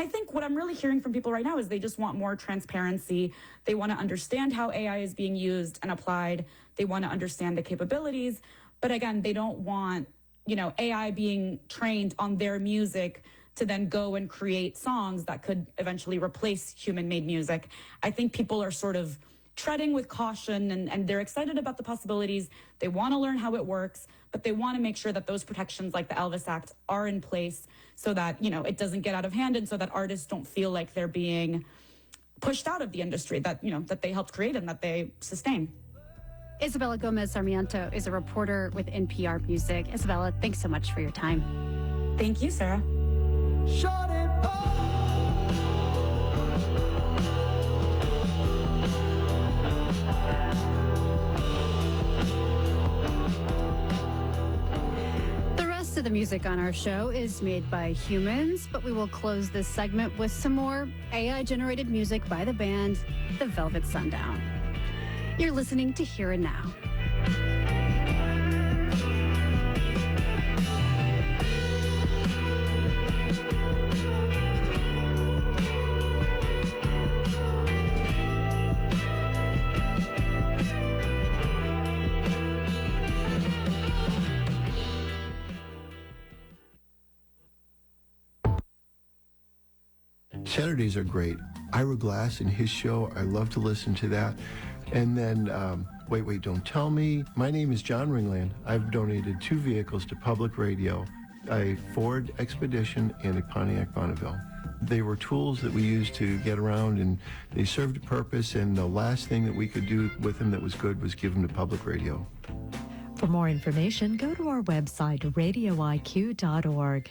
I think what I'm really hearing from people right now is they just want more transparency. They want to understand how AI is being used and applied. They want to understand the capabilities. But again, they don't want, AI being trained on their music to then go and create songs that could eventually replace human-made music. I think people are sort of treading with caution, and they're excited about the possibilities. They want to learn how it works, but they want to make sure that those protections like the Elvis Act are in place so that, it doesn't get out of hand, and so that artists don't feel like they're being pushed out of the industry that, that they helped create and that they sustain. Isabella Gomez Sarmiento is a reporter with NPR Music. Isabella, thanks so much for your time. Thank you, Sarah. The rest of the music on our show is made by humans, but we will close this segment with some more AI-generated music by the band The Velvet Sundown. You're listening to Here and Now. Saturdays are great. Ira Glass and his show, I love to listen to that. And then, Wait, Don't Tell Me. My name is John Ringland. I've donated 2 vehicles to public radio, a Ford Expedition and a Pontiac Bonneville. They were tools that we used to get around, and they served a purpose, and the last thing that we could do with them that was good was give them to public radio. For more information, go to our website, radioiq.org.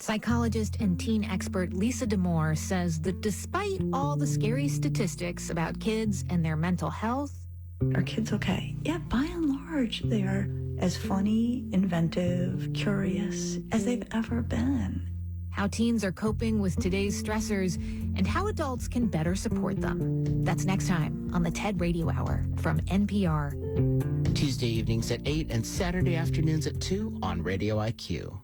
Psychologist and teen expert Lisa D'Amour says that despite all the scary statistics about kids and their mental health, are kids okay? Yeah, by and large, they are as funny, inventive, curious as they've ever been. how teens are coping with today's stressors, and how adults can better support them. That's next time on the TED Radio Hour from NPR. Tuesday evenings at 8 and Saturday afternoons at 2 on Radio IQ.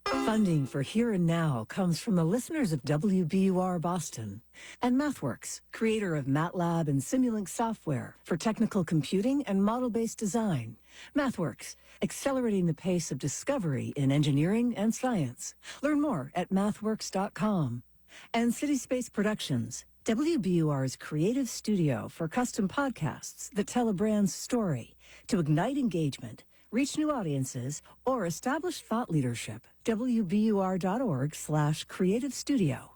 Funding for Here and Now comes from the listeners of WBUR Boston and MathWorks, creator of MATLAB and Simulink software for technical computing and model-based design. MathWorks, accelerating the pace of discovery in engineering and science. Learn more at mathworks.com. And City Space Productions, WBUR's creative studio for custom podcasts that tell a brand's story to ignite engagement, reach new audiences, or establish thought leadership. WBUR.org/creative studio.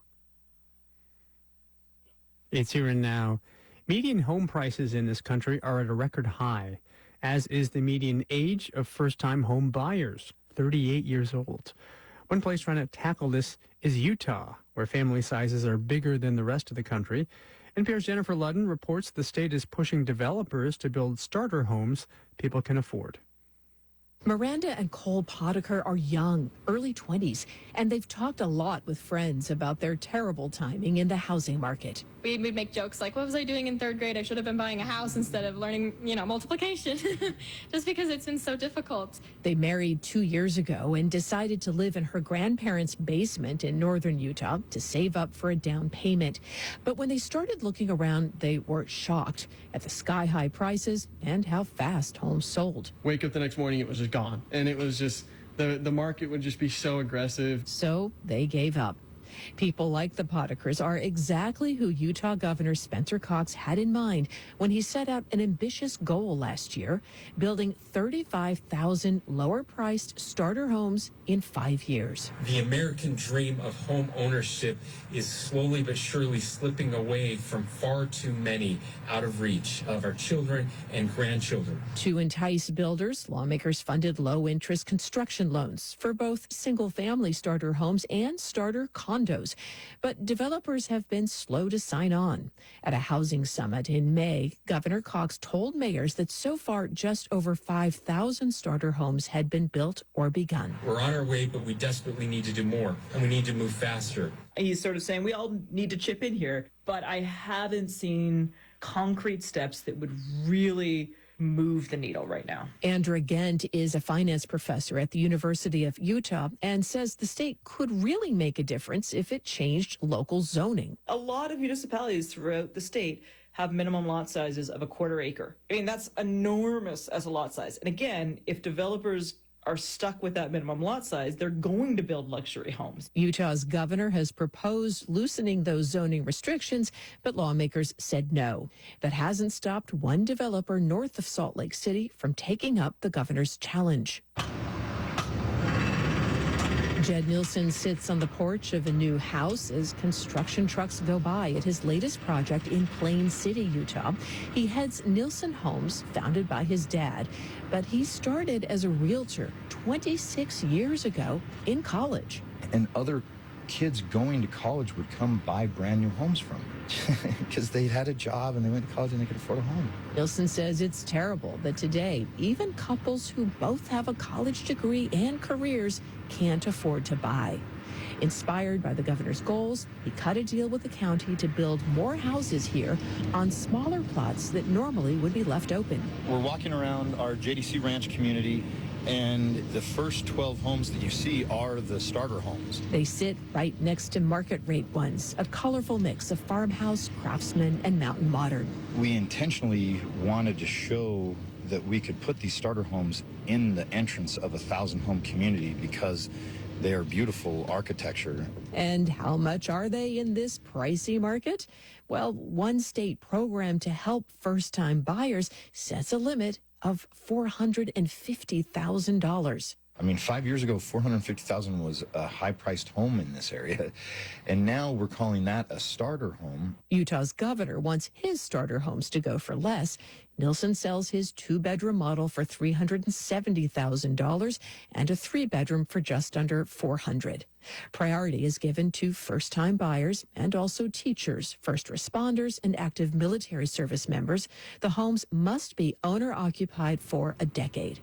It's Here and Now. Median home prices in this country are at a record high, as is the median age of first-time home buyers, 38 years old. One place trying to tackle this is Utah, where family sizes are bigger than the rest of the country. NPR's Jennifer Ludden reports the state is pushing developers to build starter homes people can afford. Miranda and Cole Potiker are young, early 20s, and they've talked a lot with friends about their terrible timing in the housing market. We'd make jokes like, what was I doing in third grade? I should have been buying a house instead of learning, multiplication, just because it's been so difficult. They married 2 years ago and decided to live in her grandparents' basement in northern Utah to save up for a down payment. But when they started looking around, they were shocked at the sky-high prices and how fast homes sold. Wake up the next morning, it was just gone. And it was just, the market would just be so aggressive. So they gave up. People like the Potikers are exactly who Utah Governor Spencer Cox had in mind when he set out an ambitious goal last year, building 35,000 lower-priced starter homes in 5 years. The American dream of home ownership is slowly but surely slipping away from far too many, out of reach of our children and grandchildren. To entice builders, lawmakers funded low-interest construction loans for both single-family starter homes and starter condos. But developers have been slow to sign on. At a housing summit in May, Governor Cox told mayors that so far just over 5,000 starter homes had been built or begun. We're on our way, but we desperately need to do more, and we need to move faster. He's sort of saying we all need to chip in here, but I haven't seen concrete steps that would really move the needle right now. Andra Gent is a finance professor at the University of Utah and says the state could really make a difference if it changed local zoning. A lot of municipalities throughout the state have minimum lot sizes of a quarter acre. I mean, that's enormous as a lot size. And again, if developers are stuck with that minimum lot size, they're going to build luxury homes. Utah's governor has proposed loosening those zoning restrictions, but lawmakers said no. That hasn't stopped one developer north of Salt Lake City from taking up the governor's challenge. Jed Nielsen sits on the porch of a new house as construction trucks go by at his latest project in Plain City, Utah. He heads Nielsen Homes, founded by his dad, but he started as a realtor 26 years ago in college. And other kids going to college would come buy brand new homes from him because they had a job and they went to college and they could afford a home. Nielsen says it's terrible that today, even couples who both have a college degree and careers can't afford to buy. Inspired by the governor's goals, he cut a deal with the county to build more houses here on smaller plots that normally would be left open. We're walking around our JDC Ranch community, and the first 12 homes that you see are the starter homes. They sit right next to market rate ones, a colorful mix of farmhouse, craftsman, and mountain modern. We intentionally wanted to show that we could put these starter homes in the entrance of a 1,000-home community because they are beautiful architecture. And how much are they in this pricey market? Well, one state program to help first-time buyers sets a limit of $450,000. I mean, 5 years ago, $450,000 was a high-priced home in this area, and now we're calling that a starter home. Utah's governor wants his starter homes to go for less. Nielsen sells his two-bedroom model for $370,000 and a three-bedroom for just under $400,000. Priority is given to first-time buyers and also teachers, first responders, and active military service members. The homes must be owner-occupied for a decade.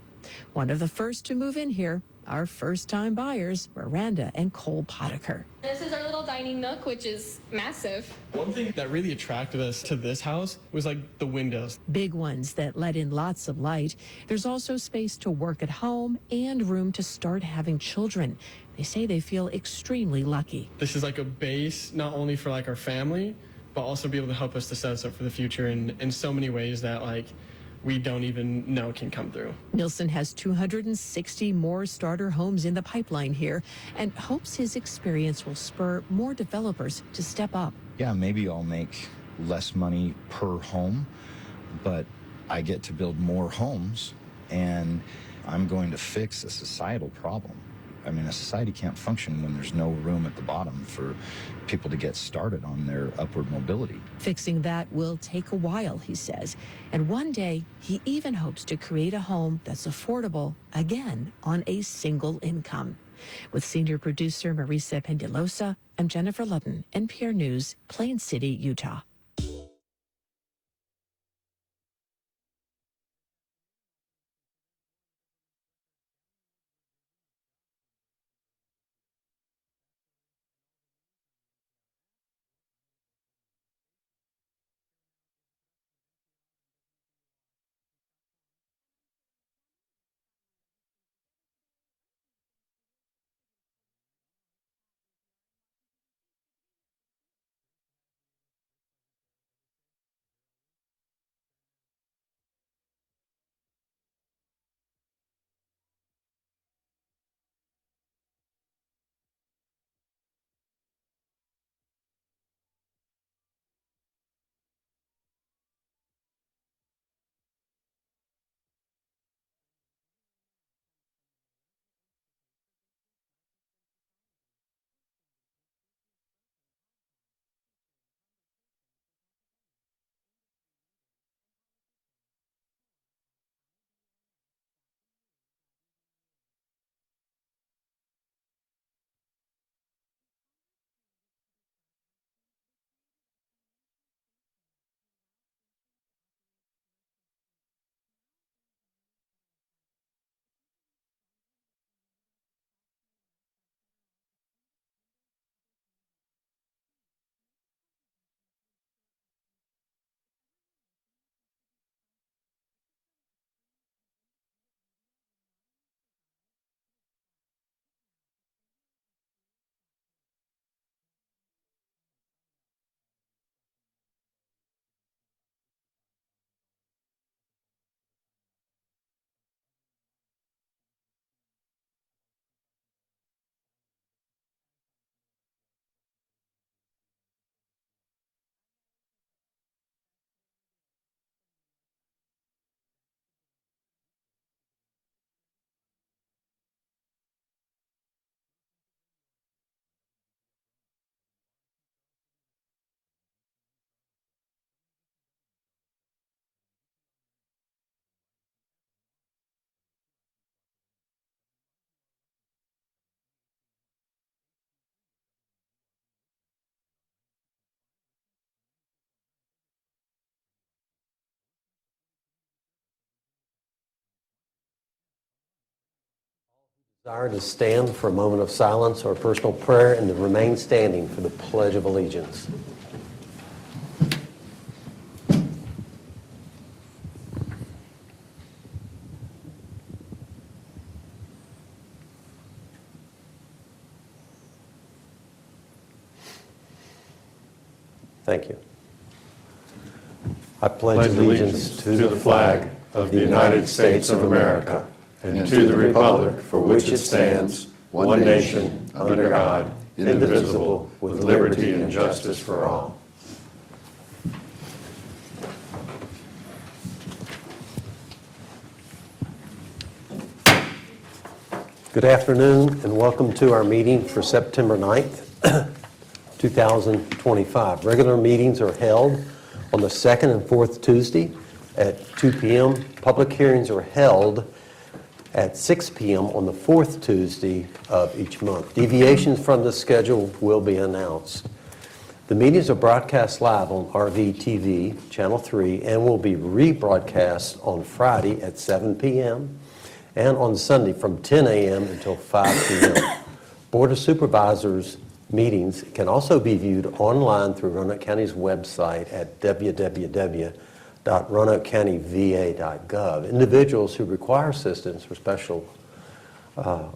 One of the first to move in here are first-time buyers, Miranda and Cole Potiker. This is our little dining nook, which is massive. One thing that really attracted us to this house was like the windows. Big ones that let in lots of light. There's also space to work at home and room to start having children. They say they feel extremely lucky. This is like a base, not only for like our family, but also be able to help us to set us up for the future in so many ways that like we don't even know can come through. Nielsen has 260 more starter homes in the pipeline here and hopes his experience will spur more developers to step up. Yeah, maybe I'll make less money per home, but I get to build more homes, and I'm going to fix a societal problem. I mean, a society can't function when there's no room at the bottom for people to get started on their upward mobility. Fixing that will take a while, he says. And one day, he even hopes to create a home that's affordable, again, on a single income. With senior producer Marisa Pendilosa, I'm Jennifer Ludden, NPR News, Plain City, Utah. Desire to stand for a moment of silence or personal prayer and to remain standing for the Pledge of Allegiance. Thank you. I pledge allegiance to the flag of the United States of America and to the republic for which it stands, one nation, under God, indivisible, with liberty and justice for all. Good afternoon and welcome to our meeting for September 9th, 2025. Regular meetings are held on the second and fourth Tuesday at 2 p.m. Public hearings are held at 6 p.m. on the fourth Tuesday of each month. Deviations from the schedule will be announced. The meetings are broadcast live on RVTV, Channel 3, and will be rebroadcast on Friday at 7 p.m. and on Sunday from 10 a.m. until 5 p.m. Board of Supervisors meetings can also be viewed online through Roanoke County's website at www.roanokecountyva.gov. Individuals who require assistance or special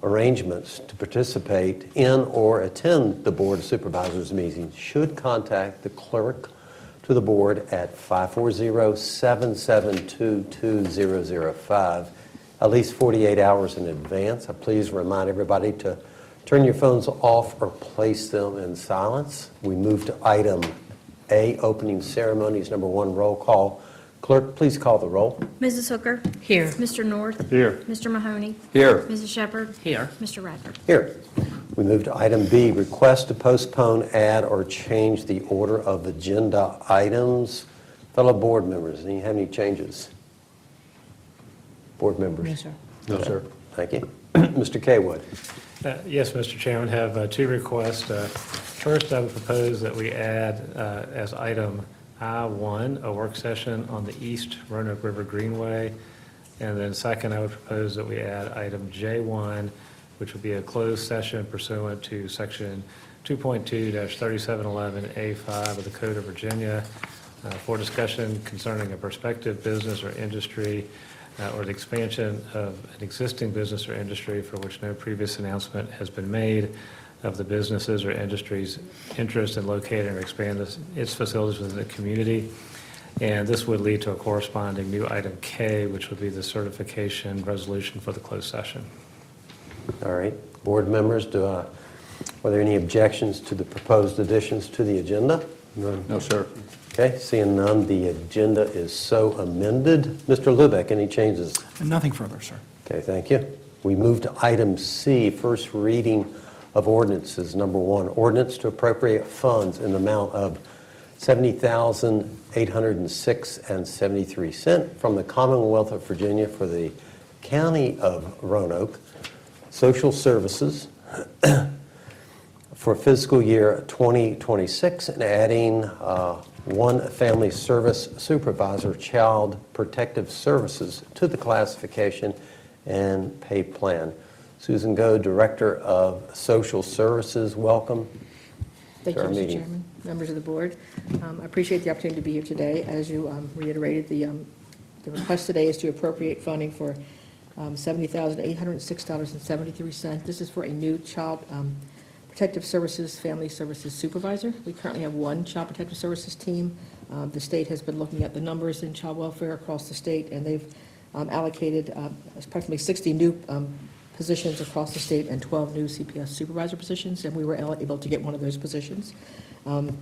arrangements to participate in or attend the Board of Supervisors meetings should contact the clerk to the board at 540-772-2005 at least 48 hours in advance. I please remind everybody to turn your phones off or place them in silence. We move to item A, opening ceremonies. Number 1, roll call. Clerk, please call the roll. Mrs. Hooker. Here. Mr. North. Here. Mr. Mahoney. Here. Mrs. Shepherd. Here. Mr. Radford. Here. We move to item B, request to postpone, add, or change the order of agenda items. Fellow board members, do you have any changes? Board members? No, sir. No, sir. Thank you. Mr. Kaywood. Yes, Mr. Chairman, have two requests. First, I would propose that we add as item I-1, a work session on the East Roanoke River Greenway. And then second, I would propose that we add item J1, which would be a closed session pursuant to section 2.2-3711A5 of the Code of Virginia for discussion concerning a prospective business or industry or the expansion of an existing business or industry for which no previous announcement has been made of the businesses or industries' interest in locating or expanding its facilities within the community. And this would lead to a corresponding new item K, which would be the certification resolution for the closed session. All right. Board members, are there any objections to the proposed additions to the agenda? None. No, sir. Okay, seeing none, the agenda is so amended. Mr. Lubeck, any changes? Nothing further, sir. Okay, thank you. We move to item C, first reading of ordinances. Number 1, ordinance to appropriate funds in the amount of $70,806.73 from the Commonwealth of Virginia for the County of Roanoke Social Services for fiscal year 2026 and adding one family service supervisor, child protective services, to the classification and pay plan. Susan Go, Director of Social Services, welcome. Thank you, Mr. Chairman, members of the board. I appreciate the opportunity to be here today. As you reiterated, the request today is to appropriate funding for $70,806.73. This is for a new child protective services, family services supervisor. We currently have one child protective services team. The state has been looking at the numbers in child welfare across the state, and they've allocated approximately 60 new positions across the state and 12 new CPS supervisor positions, and we were able to get one of those positions. The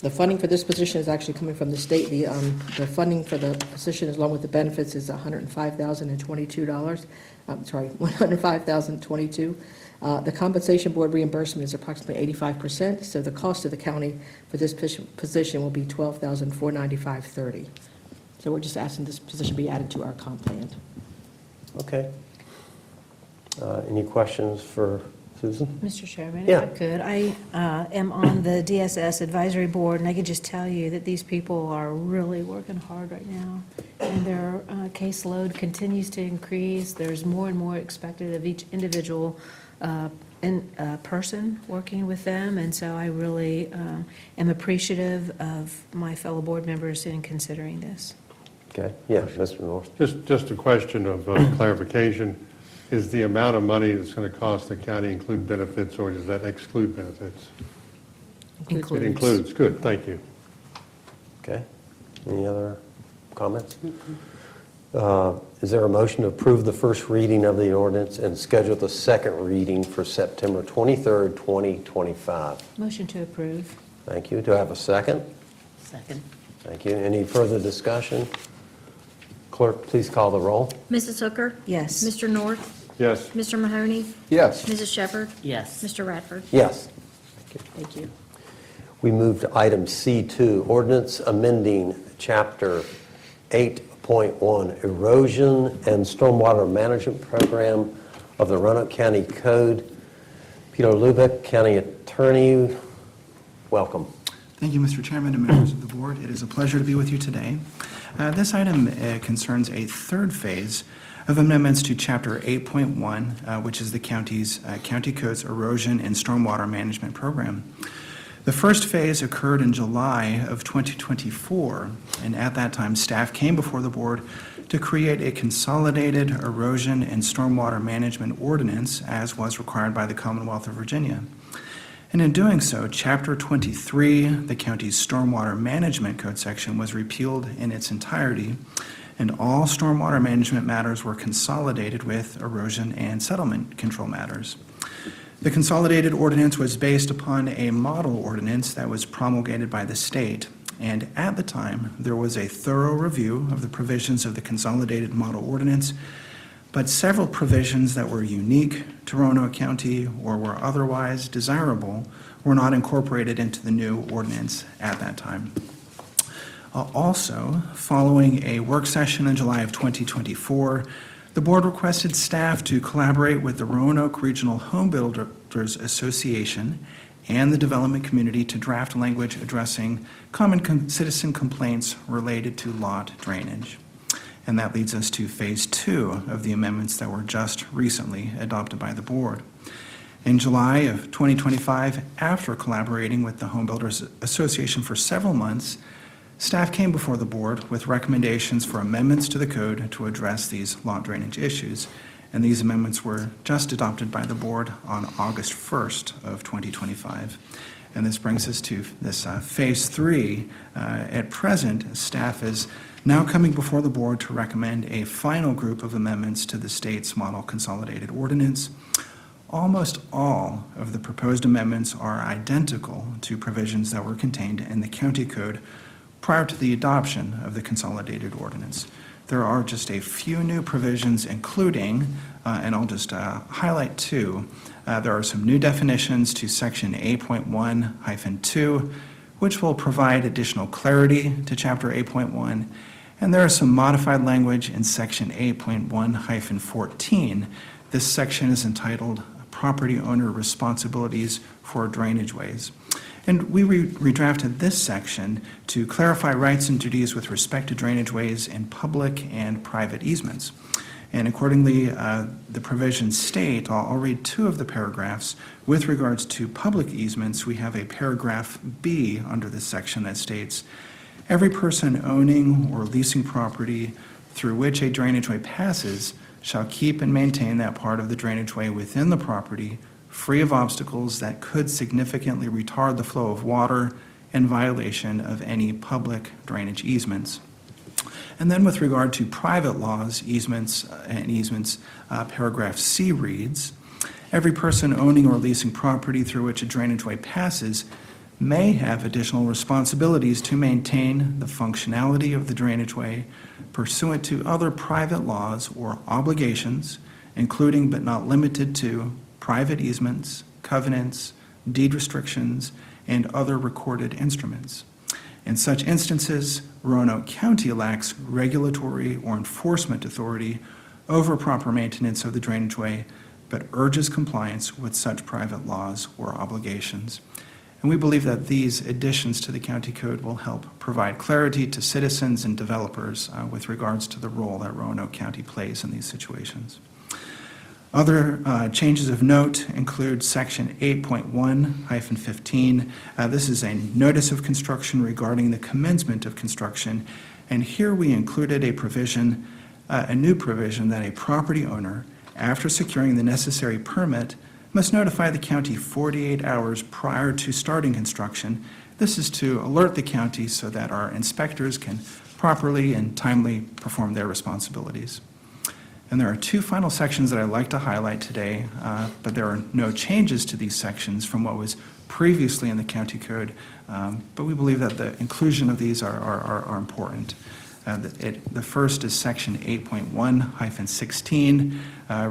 funding for this position is actually coming from the state. The funding for the position, along with the benefits, is $105,022. $105,022. The compensation board reimbursement is approximately 85%, so the cost of the county for this position will be $12,495.30. So we're just asking this position be added to our comp plan. Okay. Any questions for Susan? Mr. Chairman, Yeah. if I could, I am on the DSS advisory board, and I can just tell you that these people are really working hard right now. and their caseload continues to increase. There's more and more expected of each individual person working with them, and so I really am appreciative of my fellow board members in considering this. Okay, yeah, Mr. North. Just a question of clarification. Is the amount of money that's going to cost the county include benefits, or does that exclude benefits? Includes. It includes. Good, thank you. Okay. Any other comments? Is there a motion to approve the first reading of the ordinance and schedule the second reading for September 23rd, 2025? Motion to approve. Thank you. Do I have a second? Second. Thank you. Any further discussion? Clerk, please call the roll. Mrs. Hooker? Yes. Mr. North? Yes. Mr. Mahoney? Yes. Mrs. Shepherd? Yes. Mr. Radford? Yes. Thank you. We move to item C2, ordinance amending chapter 8.1, erosion and stormwater management program of the Roanoke County Code. Peter Lubeck, County Attorney, welcome. Thank you, Mr. Chairman and members of the board. It is a pleasure to be with you today. This item concerns a third phase of amendments to Chapter 8.1, which is the County Code's Erosion and Stormwater Management Program. The first phase occurred in July of 2024, and at that time, staff came before the board to create a consolidated erosion and stormwater management ordinance, as was required by the Commonwealth of Virginia. And in doing so, Chapter 23, the county's Stormwater Management Code section, was repealed in its entirety, and all stormwater management matters were consolidated with erosion and settlement control matters. The consolidated ordinance was based upon a model ordinance that was promulgated by the state, and at the time, there was a thorough review of the provisions of the consolidated model ordinance, but several provisions that were unique to Roanoke County or were otherwise desirable were not incorporated into the new ordinance at that time. Also, following a work session in July of 2024, the board requested staff to collaborate with the Roanoke Regional Home Builders Association and the development community to draft language addressing common citizen complaints related to lot drainage. And that leads us to phase 2 of the amendments that were just recently adopted by the board. In July of 2025, after collaborating with the Home Builders Association for several months, staff came before the board with recommendations for amendments to the code to address these lot drainage issues. And these amendments were just adopted by the board on August 1st of 2025. And this brings us to this phase 3. At present, staff is now coming before the board to recommend a final group of amendments to the state's model consolidated ordinance. Almost all of the proposed amendments are identical to provisions that were contained in the county code prior to the adoption of the consolidated ordinance. There are just a few new provisions, including, and I'll just highlight 2, there are some new definitions to section 8.1-2, which will provide additional clarity to chapter 8.1, and there is some modified language in section 8.1-14. This section is entitled Property Owner Responsibilities for Drainage Ways. And we redrafted this section to clarify rights and duties with respect to drainage ways in public and private easements. And accordingly, the provisions state, I'll read 2 of the paragraphs. With regards to public easements, we have a paragraph B under this section that states, every person owning or leasing property through which a drainage way passes shall keep and maintain that part of the drainage way within the property free of obstacles that could significantly retard the flow of water in violation of any public drainage easements. And then with regard to private laws, easements, paragraph C reads, every person owning or leasing property through which a drainage way passes may have additional responsibilities to maintain the functionality of the drainage way pursuant to other private laws or obligations, including but not limited to private easements, covenants, deed restrictions, and other recorded instruments. In such instances, Roanoke County lacks regulatory or enforcement authority over proper maintenance of the drainage way, but urges compliance with such private laws or obligations. And we believe that these additions to the county code will help provide clarity to citizens and developers with regards to the role that Roanoke County plays in these situations. Other changes of note include Section 8.1-15. This is a notice of construction regarding the commencement of construction, and here we included a provision, a new provision that a property owner, after securing the necessary permit, must notify the county 48 hours prior to starting construction. This is to alert the county so that our inspectors can properly and timely perform their responsibilities. And there are two final sections that I'd like to highlight today, but there are no changes to these sections from what was previously in the county code, but we believe that the inclusion of these are important. The first is Section 8.1-16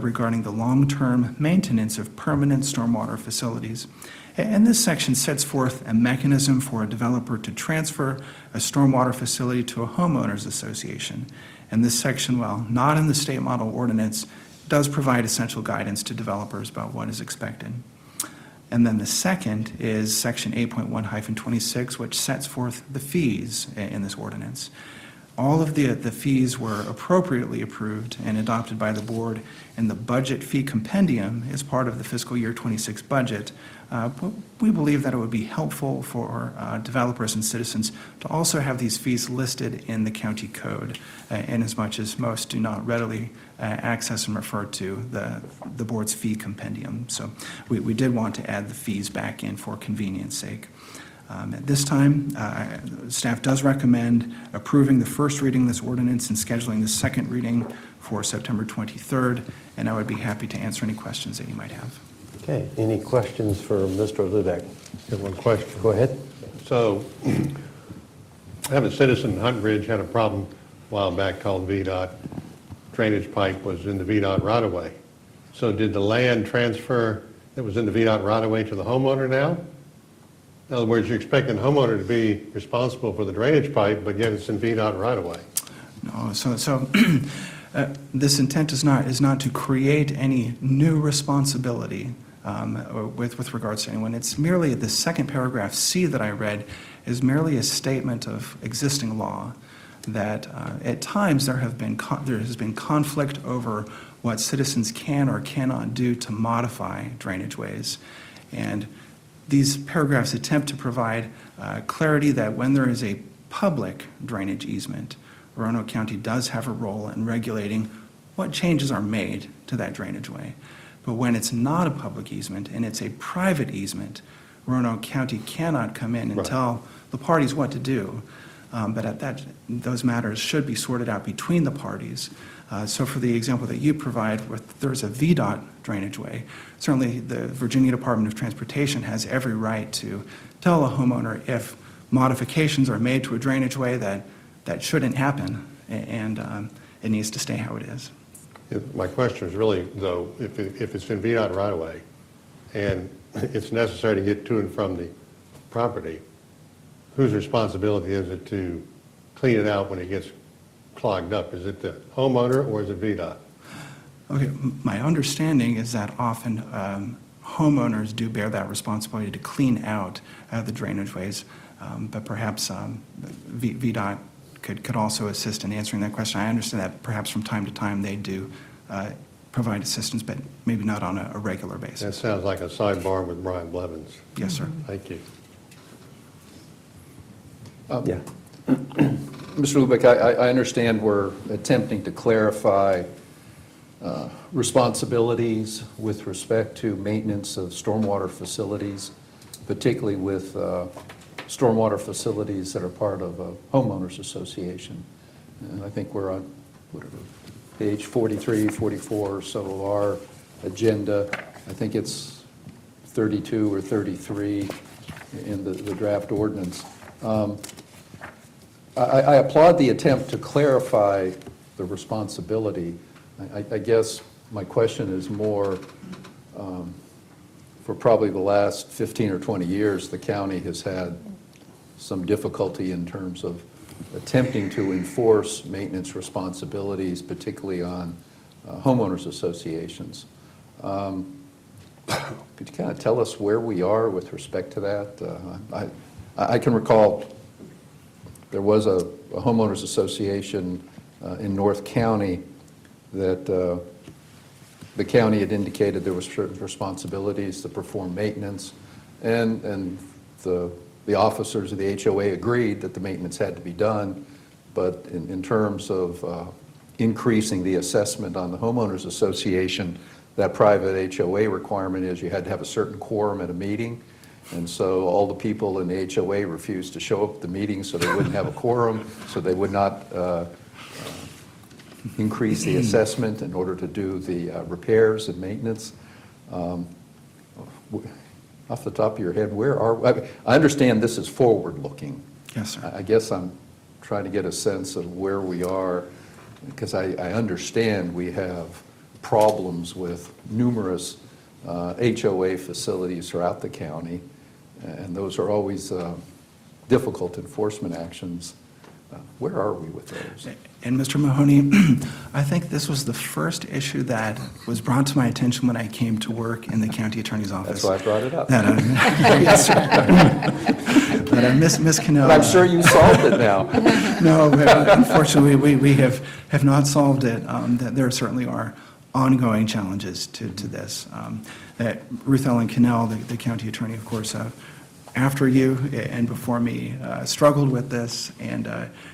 regarding the long-term maintenance of permanent stormwater facilities. And this section sets forth a mechanism for a developer to transfer a stormwater facility to a homeowners association. And this section, while not in the state model ordinance, does provide essential guidance to developers about what is expected. And then the second is Section 8.1-26, which sets forth the fees in this ordinance. All of the fees were appropriately approved and adopted by the board in the budget fee compendium as part of the fiscal year 26 budget. But we believe that it would be helpful for developers and citizens to also have these fees listed in the county code, in as much as most do not readily access and refer to the board's fee compendium. So we did want to add the fees back in for convenience sake. At this time, staff does recommend approving the first reading of this ordinance and scheduling the second reading for September 23rd, and I would be happy to answer any questions that you might have. Okay, any questions for Mr. Lubeck? I have one question. Go ahead. So, I have a citizen in Hunt Ridge had a problem a while back called VDOT. Drainage pipe was in the VDOT right-of-way. So did the land transfer that was in the VDOT right-of-way to the homeowner now? In other words, you're expecting the homeowner to be responsible for the drainage pipe, but yet it's in VDOT right-of-way. No, so this intent is not to create any new responsibility with regards to anyone. It's merely the second paragraph C that I read is merely a statement of existing law that at times there has been conflict over what citizens can or cannot do to modify drainage ways. And these paragraphs attempt to provide clarity that when there is a public drainage easement, Roanoke County does have a role in regulating what changes are made to that drainage way. But when it's not a public easement and it's a private easement, Roanoke County cannot come in and tell the parties what to do. But those matters should be sorted out between the parties. So for the example that you provide, there's a VDOT drainage way. Certainly the Virginia Department of Transportation has every right to tell a homeowner if modifications are made to a drainage way that shouldn't happen, and it needs to stay how it is. My question is really, though, if it's in VDOT right-of-way and it's necessary to get to and from the property, whose responsibility is it to clean it out when it gets clogged up? Is it the homeowner or is it VDOT? Okay, my understanding is that often homeowners do bear that responsibility to clean out the drainage ways, but perhaps VDOT could also assist in answering that question. I understand that perhaps from time to time they do provide assistance, but maybe not on a regular basis. That sounds like a sidebar with Brian Blevins. Yes, sir. Thank you. Yeah. Mr. Lubeck, I understand we're attempting to clarify responsibilities with respect to maintenance of stormwater facilities, particularly with stormwater facilities that are part of a homeowners association. And I think we're on page 43, 44 or so of our agenda. I think it's 32 or 33 in the draft ordinance. I applaud the attempt to clarify the responsibility. I guess my question is more, for probably the last 15 or 20 years, the county has had some difficulty in terms of attempting to enforce maintenance responsibilities, particularly on homeowners associations. Could you kind of tell us where we are with respect to that? I can recall there was a homeowners association in North County that the county had indicated there was certain responsibilities to perform maintenance, and the officers of the HOA agreed that the maintenance had to be done, but in terms of increasing the assessment on the homeowners association, that private HOA requirement is you had to have a certain quorum at a meeting, and so all the people in the HOA refused to show up at the meeting so they wouldn't have a quorum, so they would not increase the assessment in order to do the repairs and maintenance. Off the top of your head, where are, I understand this is forward-looking. Yes, sir. I guess I'm trying to get a sense of where we are, because I understand we have problems with numerous HOA facilities throughout the county, and those are always difficult enforcement actions. Where are we with those? And Mr. Mahoney, I think this was the first issue that was brought to my attention when I came to work in the county attorney's office. That's why I brought it up. Yes, sir. But Ms. Cannell. But I'm sure you solved it now. No, unfortunately, we have not solved it. There certainly are ongoing challenges to this. Ruth Ellen Cannell, the county attorney, of course, after you and before me, struggled with this, and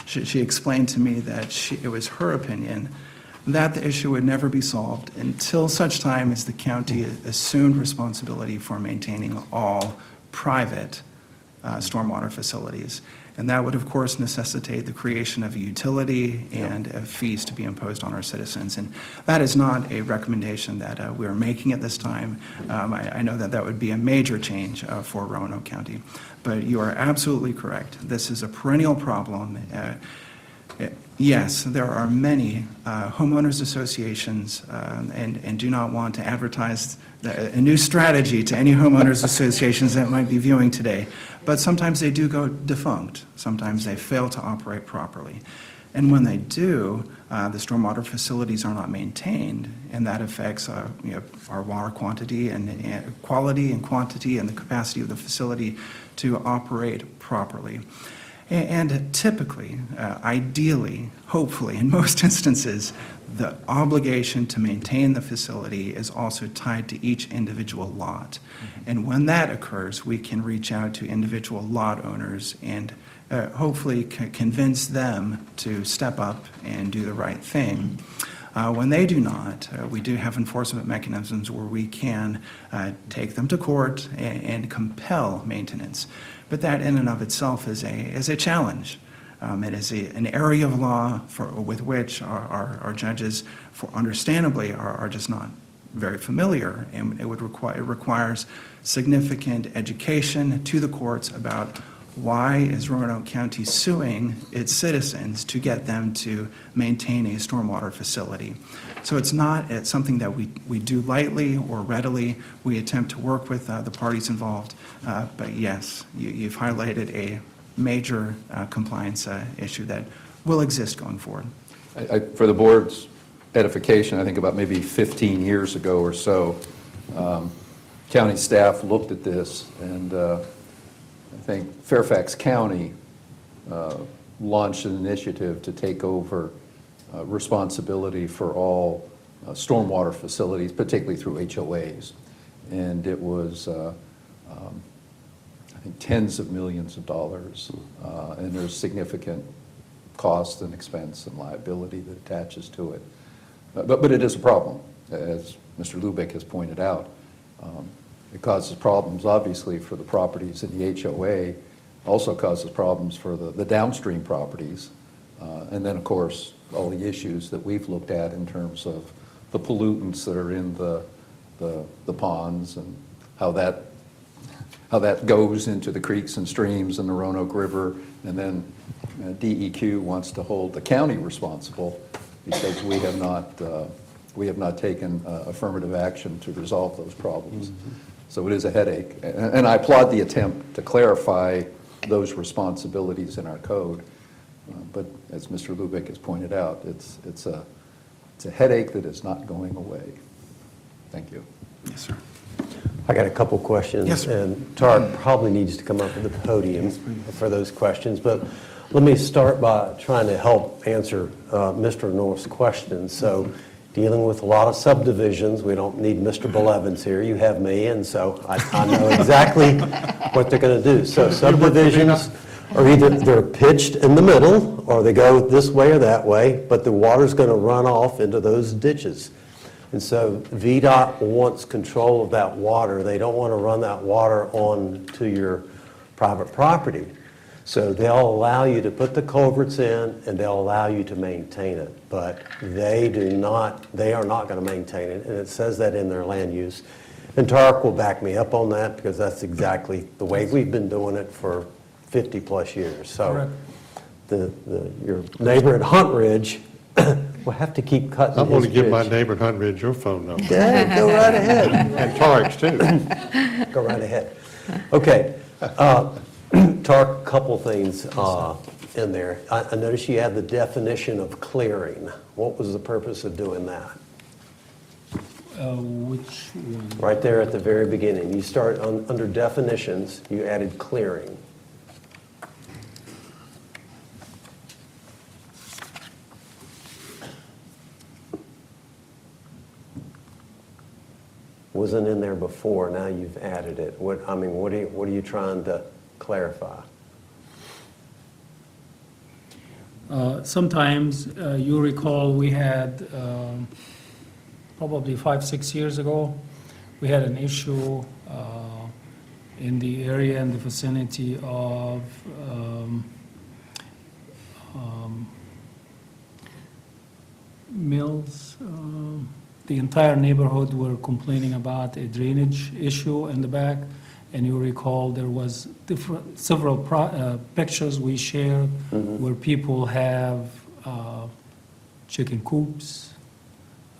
she explained to me that it was her opinion that the issue would never be solved until such time as the county assumed responsibility for maintaining all private stormwater facilities. And that would, of course, necessitate the creation of a utility and fees to be imposed on our citizens. And that is not a recommendation that we're making at this time. I know that would be a major change for Roanoke County. But you are absolutely correct. This is a perennial problem. Yes, there are many homeowners associations and do not want to advertise a new strategy to any homeowners associations that might be viewing today. But sometimes they do go defunct. Sometimes they fail to operate properly. And when they do, the stormwater facilities are not maintained, and that affects our water quantity and quality and quantity and the capacity of the facility to operate properly. And typically, ideally, hopefully, in most instances, the obligation to maintain the facility is also tied to each individual lot. And when that occurs, we can reach out to individual lot owners and hopefully convince them to step up and do the right thing. When they do not, we do have enforcement mechanisms where we can take them to court and compel maintenance. But that in and of itself is a challenge. It is an area of law with which our judges, understandably, are just not very familiar, and it requires significant education to the courts about why is Roanoke County suing its citizens to get them to maintain a stormwater facility. So it's something that we do lightly or readily. We attempt to work with the parties involved. But yes, you've highlighted a major compliance issue that will exist going forward. For the board's edification, I think about maybe 15 years ago or so, county staff looked at this, and I think Fairfax County launched an initiative to take over responsibility for all stormwater facilities, particularly through HOAs. And it was, I think, tens of millions of dollars, and there's significant cost and expense and liability that attaches to it. But it is a problem, as Mr. Lubeck has pointed out. It causes problems, obviously, for the properties in the HOA, also causes problems for the downstream properties, and then, of course, all the issues that we've looked at in terms of the pollutants that are in the ponds and how that goes into the creeks and streams and the Roanoke River, and then DEQ wants to hold the county responsible because we have not taken affirmative action to resolve those problems. Mm-hmm. So it is a headache, and I applaud the attempt to clarify those responsibilities in our code. But as Mr. Lubeck has pointed out, it's a headache that is not going away. Thank you. Yes, sir. I got a couple questions. Yes, sir. And Tarek probably needs to come up to the podium for those questions. But let me start by trying to help answer Mr. North's questions. So dealing with a lot of subdivisions, we don't need Mr. Belevins here. You have me, and so I know exactly what they're going to do. So subdivisions are either they're pitched in the middle or they go this way or that way, but the water's going to run off into those ditches. And so VDOT wants control of that water. They don't want to run that water on to your private property. So they'll allow you to put the culverts in and they'll allow you to maintain it. But they are not going to maintain it. And it says that in their land use. And Tarek will back me up on that because that's exactly the way we've been doing it for 50 plus years. So your neighbor at Hunt Ridge will have to keep cutting his I'm going to give my ditch. neighbor at Hunt Ridge your phone number. Yeah, go right ahead. And Tarek's too. Go right ahead. Okay. Tarek, a couple things in there. I noticed you had the definition of clearing. What was the purpose of doing that? Which one? Right there at the very beginning. You start under definitions, you added clearing. Wasn't in there before, now you've added it. What are you trying to clarify? Sometimes you recall we had probably 5-6 years ago, we had an issue in the area in the vicinity of Mills. The entire neighborhood were complaining about a drainage issue in the back, and you recall there was several pictures we shared where people have chicken coops,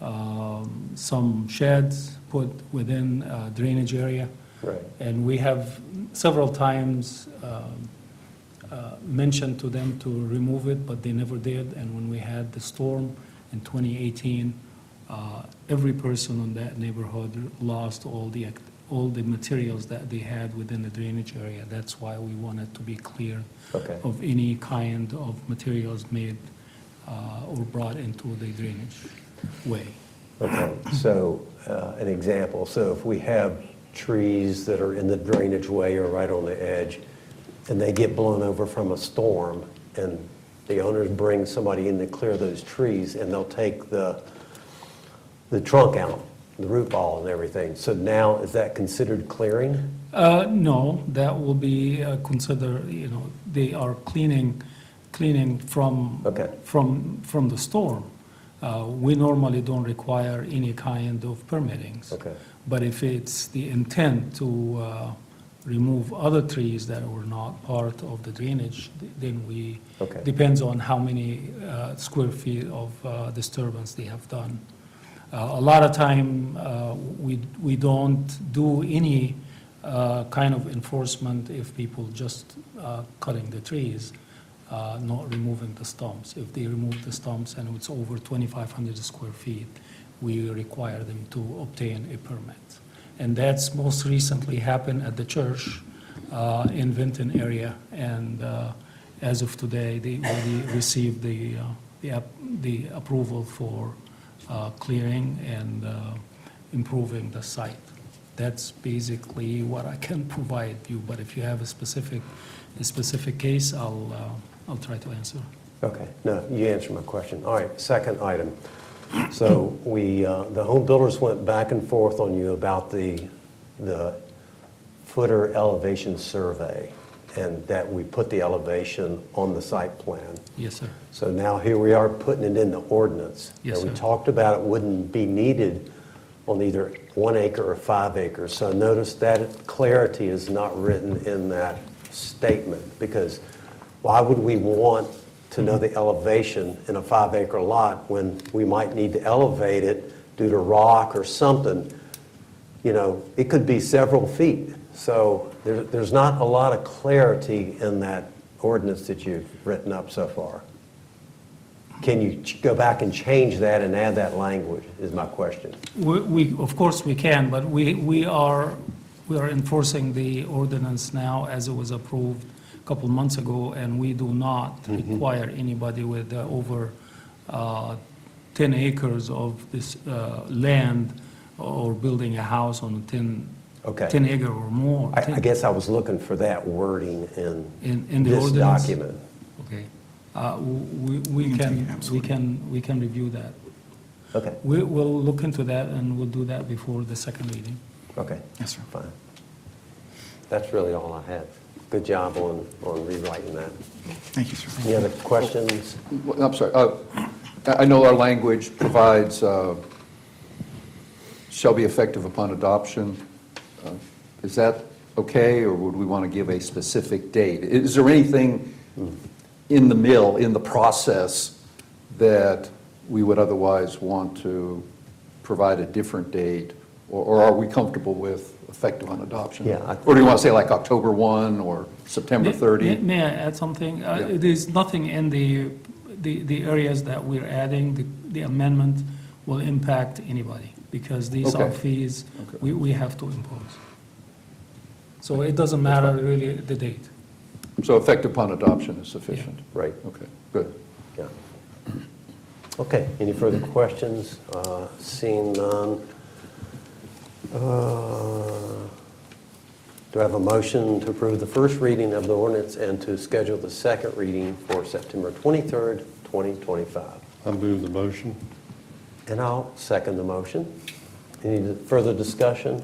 some sheds put within a drainage area. Right. And we have several times mentioned to them to remove it, but they never did. And when we had the storm in 2018, every person in that neighborhood lost all the materials that they had within the drainage area. That's why we wanted to be clear of any kind of materials made or brought into the drainage way. Okay, so an example. So if we have trees that are in the drainage way or right on the edge, and they get blown over from a storm, and the owners bring somebody in to clear those trees, and they'll take the trunk out, the root ball and everything. So now, is that considered clearing? No, that will be considered, they are cleaning from the storm. We normally don't require any kind of permittings. Okay. But if it's the intent to remove other trees that were not part of the drainage, then we, depends on how many square feet of disturbance they have done. A lot of time, we don't do any kind of enforcement if people just cutting the trees, not removing the stumps. If they remove the stumps and it's over 2,500 square feet, we require them to obtain a permit. And that's most recently happened at the church in Vinton area. And as of today, they already received the approval for clearing and improving the site. That's basically what I can provide you. But if you have a specific case, I'll try to answer. Okay, no, you answered my question. All right, second item. So the home builders went back and forth on you about the footer elevation survey, and that we put the elevation on the site plan. Yes, sir. So now here we are putting it in the ordinance. Yes, and we sir. talked about it wouldn't be needed on either 1 acre or 5 acres. So notice that clarity is not written in that statement, because why would we want to know the elevation in a 5 acre lot when we might need to elevate it due to rock or something? It could be several feet. So there's not a lot of clarity in that ordinance that you've written up so far. Can you go back and change that and add that language, is my question. We of course we can, but we are we are enforcing the ordinance now as it was approved a couple months ago, and we do not require anybody with over 10 acres of this land or building a house on 10 acre or more. I guess I was looking for that wording in the this ordinance? document. Okay. We can review that. Okay. We'll look into that, and we'll do that before the second reading. Okay. Yes, sir. Fine. That's really all I have. Good job on rewriting that. Thank you, sir. Any other questions? I'm sorry. I know our language provides shall be effective upon adoption. Is that okay, or would we want to give a specific date? Is there anything in the process that we would otherwise want to provide a different date, or are we comfortable with effective on adoption? Yeah. Or do you want to say like October 1 or September 30? May I add something? There's nothing in the areas that we're adding. The amendment will impact anybody, because these are fees we have to impose. So it doesn't matter really the date. So effective upon adoption is sufficient? Yeah. Right. Okay, good. Yeah. Okay, any further questions? Seeing none. Do I have a motion to approve the first reading of the ordinance and to schedule the second reading for September 23rd, 2025? I'll move the motion. And I'll second the motion. Any further discussion?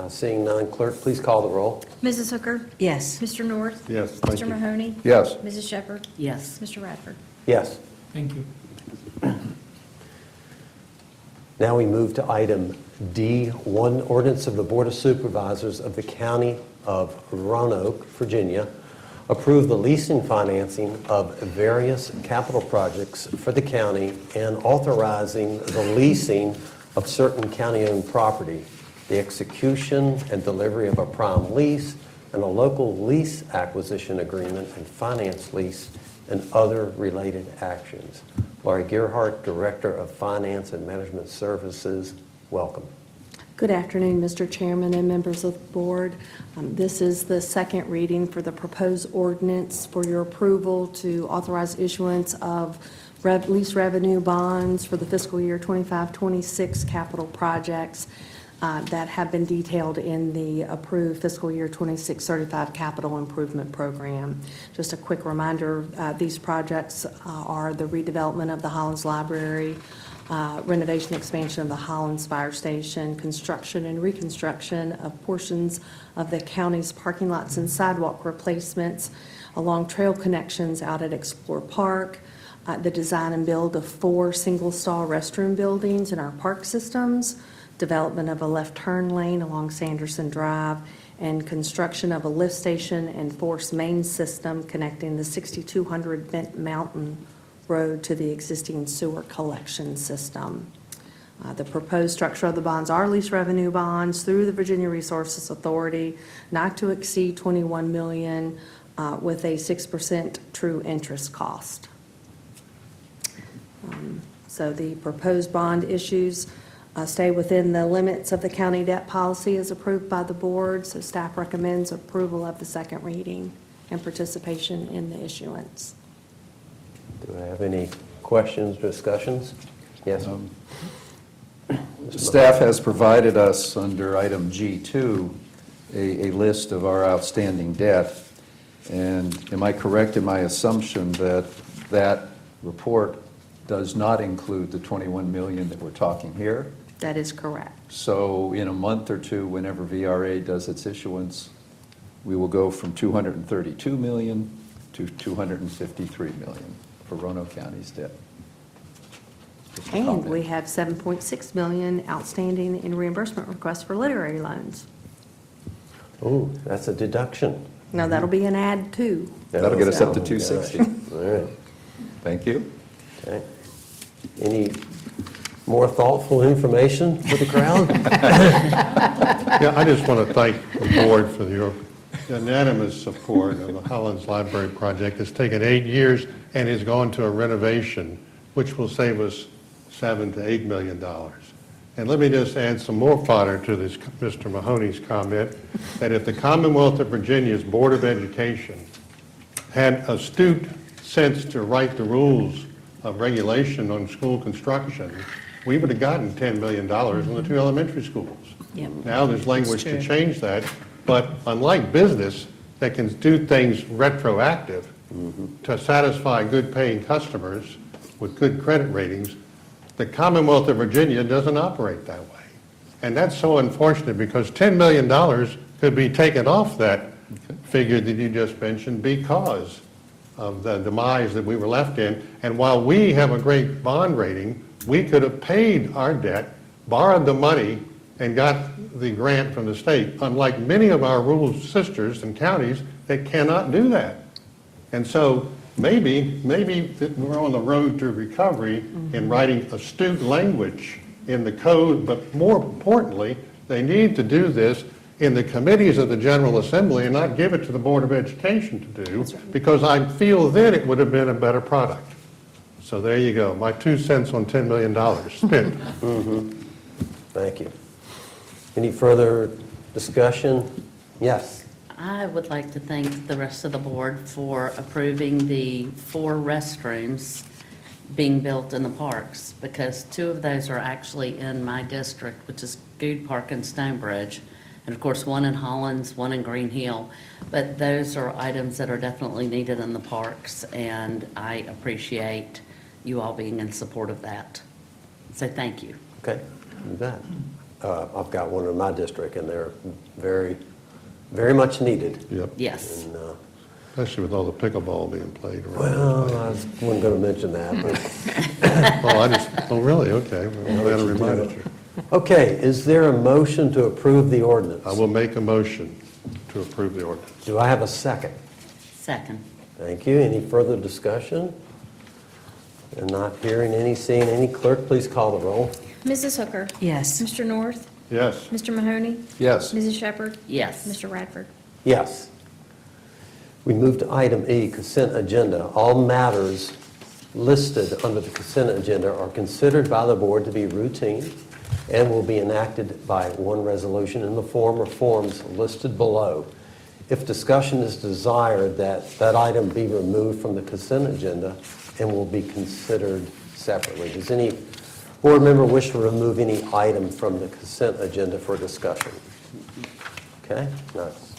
Seeing none, clerk, please call the roll. Mrs. Hooker? Yes. Mr. North? Yes, thank Mr. you. Mahoney? Yes. Mrs. Shepherd? Yes. Mr. Radford? Yes. Thank you. Now we move to item D1, ordinance of the Board of Supervisors of the County of Roanoke, Virginia, approve the leasing financing of various capital projects for the county and authorizing the leasing of certain county-owned property, the execution and delivery of a prime lease, and a local lease acquisition agreement and finance lease, and other related actions. Laurie Gearhart, Director of Finance and Management Services, welcome. Good afternoon, Mr. Chairman and members of the board. This is the second reading for the proposed ordinance for your approval to authorize issuance of lease revenue bonds for the fiscal year 25-26 capital projects that have been detailed in the approved fiscal year 26 certified capital improvement program. Just a quick reminder, these projects are the redevelopment of the Hollins Library, renovation expansion of the Hollins Fire Station, construction and reconstruction of portions of the county's parking lots and sidewalk replacements along trail connections out at Explore Park, the design and build of 4 single-stall restroom buildings in our park systems, development of a left turn lane along Sanderson Drive, and construction of a lift station and force main system connecting the 6200 Bent Mountain Road to the existing sewer collection system. The proposed structure of the bonds are lease revenue bonds through the Virginia Resources Authority, not to exceed $21 million, with a 6% true interest cost. So the proposed bond issues stay within the limits of the county debt policy as approved by the board, so staff recommends approval of the second reading and participation in the issuance. Do I have any questions, discussions? Yes. Staff has provided us under item G2 a list of our outstanding debt. And am I correct in my assumption that that report does not include the $21 million that we're talking here? That is correct. So in a month or two, whenever VRA does its issuance, we will go from $232 million to $253 million for Roanoke County's debt. Just a And comment. we have $7.6 million outstanding in reimbursement requests for literary loans. Oh, that's a deduction. Now, that'll be an add too. That'll get us up to Oh, 260. gosh. All right. Thank you. Okay. Any more thoughtful information for the crowd? Yeah, I just want to thank the board for your unanimous support of the Hollins Library project. It's taken 8 years and has gone to a renovation, which will save us $7 to $8 million. And let me just add some more fodder to this, Mr. Mahoney's comment, that if the Commonwealth of Virginia's Board of Education had astute sense to write the rules of regulation on school construction, we would have gotten $10 million in the 2 elementary schools. Yep. Now there's language That's to true. change that, but unlike business that can do things retroactive to satisfy good-paying customers with good credit ratings, the Commonwealth of Virginia doesn't operate that way. And that's so unfortunate because $10 million could be taken off that figure that you just mentioned because of the demise that we were left in. And while we have a great bond rating, we could have paid our debt, borrowed the money, and got the grant from the state, unlike many of our rural sisters and counties that cannot do that. And so maybe we're on the road to recovery in writing astute language in the code, but more importantly, they need to do this in the committees of the General Assembly and not give it to the Board of Education to do, because I feel then it would have been a better product. So there you go, my 2 cents on $10 million spent. Thank you. Any further discussion? Yes. I would like to thank the rest of the board for approving the 4 restrooms being built in the parks, because 2 of those are actually in my district, which is Good Park and Stonebridge, and of course 1 in Hollins, 1 in Green Hill. But those are items that are definitely needed in the parks, and I appreciate you all being in support of that. So thank you. Okay, you bet. I've got one in my district, and they're very, very much needed. Yep. Yes. And, Especially with all the pickleball being played around. well, I wasn't going to mention that, but Oh, really? Okay. Well, I'm glad I reminded you. okay, is there a motion to approve the ordinance? I will make a motion to approve the ordinance. Do I have a second? Second. Thank you. Any further discussion? And not hearing any, seeing any. Clerk, please call the roll. Mrs. Hooker. Yes. Mr. North. Yes. Mr. Mahoney. Yes. Mrs. Shepherd. Yes. Mr. Radford. Yes. We move to item E, consent agenda. All matters listed under the consent agenda are considered by the board to be routine and will be enacted by one resolution in the form or forms listed below. If discussion is desired, that item be removed from the consent agenda and will be considered separately. Does any board member wish to remove any item from the consent agenda for discussion? Okay, nice.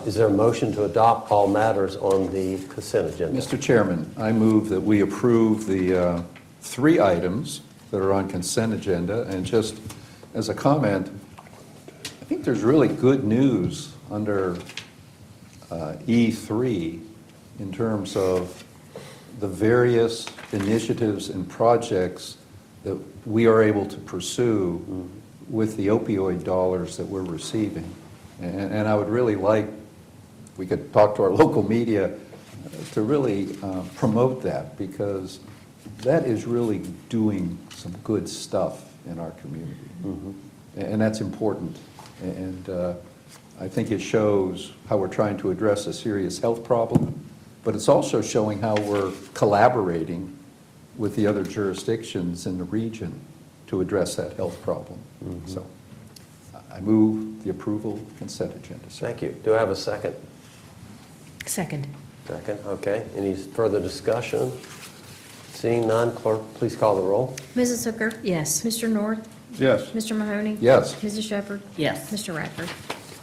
Is there a motion to adopt all matters on the consent agenda? Mr. Chairman, I move that we approve the 3 items that are on consent agenda. And just as a comment, I think there's really good news under E3 in terms of the various initiatives and projects that we are able to pursue with the opioid dollars that we're receiving. And I would really like, if we could talk to our local media to really promote that, because that is really doing some good stuff in our community. And that's important. And I think it shows how we're trying to address a serious health problem, but it's also showing how we're collaborating with the other jurisdictions in the region to address that health problem. So I move the approval of consent agenda. Sir. Thank you. Do I have a second? Second. Second, okay. Any further discussion? Seeing none, clerk, please call the roll. Mrs. Hooker. Yes. Mr. North. Yes. Mr. Mahoney. Yes. Mrs. Shepherd. Yes. Mr. Radford.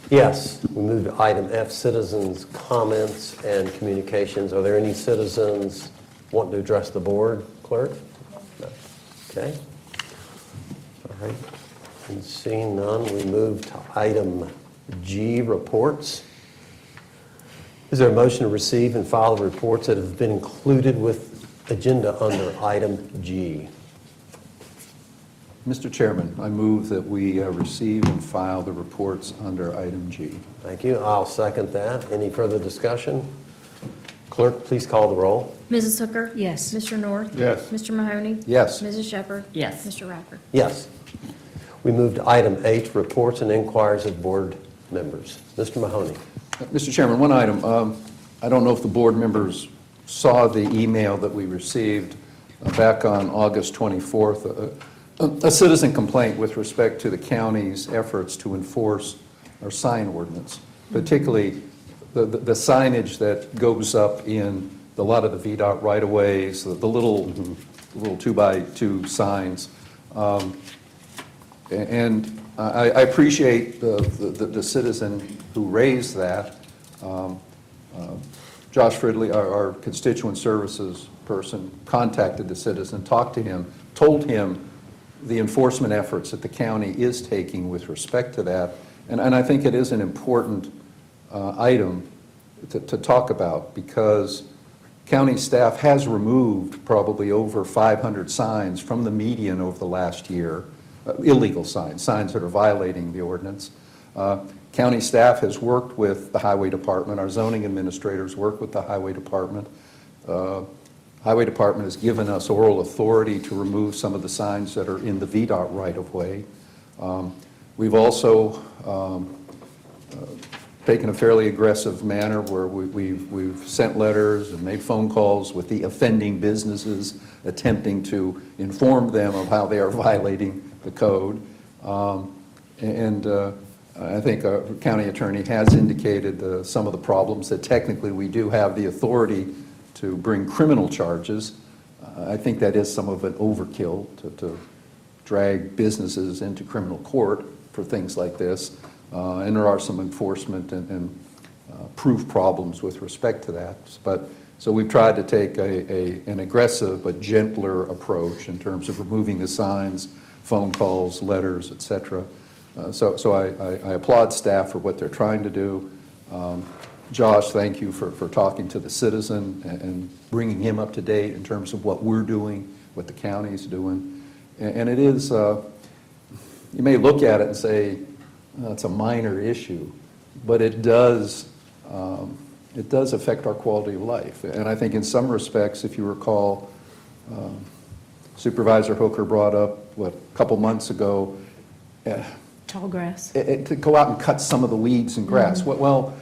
Yes. We move to item F, citizens' comments and communications. Are there any citizens wanting to address the board, clerk? No. Okay. All right. And seeing none, we move to item G, reports. Is there a motion to receive and file the reports that have been included with agenda under item G? Mr. Chairman, I move that we receive and file the reports under item G. Thank you. I'll second that. Any further discussion? Clerk, please call the roll. Mrs. Hooker. Yes. Mr. North. Yes. Mr. Mahoney. Yes. Mrs. Shepherd. Yes. Mr. Radford. Yes. We move to item H, reports and inquiries of board members. Mr. Mahoney. Mr. Chairman, one item. I don't know if the board members saw the email that we received back on August 24th. a citizen complaint with respect to the county's efforts to enforce our sign ordinance, particularly the signage that goes up in a lot of the VDOT right-of-ways, the little 2x2 signs. And I appreciate the citizen who raised that. Josh Fridley, our constituent services person, contacted the citizen, talked to him, told him the enforcement efforts that the county is taking with respect to that. And I think it is an important item to talk about, because county staff has removed probably over 500 signs from the median over the last year, illegal signs that are violating the ordinance. County staff has worked with the highway department. Our zoning administrators work with the highway department. Highway department has given us oral authority to remove some of the signs that are in the VDOT right-of-way. We've also taken a fairly aggressive manner where we've sent letters and made phone calls with the offending businesses, attempting to inform them of how they are violating the code. I think our county attorney has indicated some of the problems, that technically we do have the authority to bring criminal charges. I think that is some of an overkill to drag businesses into criminal court for things like this. And there are some enforcement and proof problems with respect to that. So we've tried to take an aggressive but gentler approach in terms of removing the signs, phone calls, letters, etc. So I applaud staff for what they're trying to do. Josh, thank you for talking to the citizen and bringing him up to date in terms of what we're doing, what the county's doing. And it is, you may look at it and say, it's a minor issue, but it does affect our quality of life. And I think in some respects, if you recall, Supervisor Hooker brought up, a couple months ago, Tall grass. to go out and cut some of the weeds and grass. Well,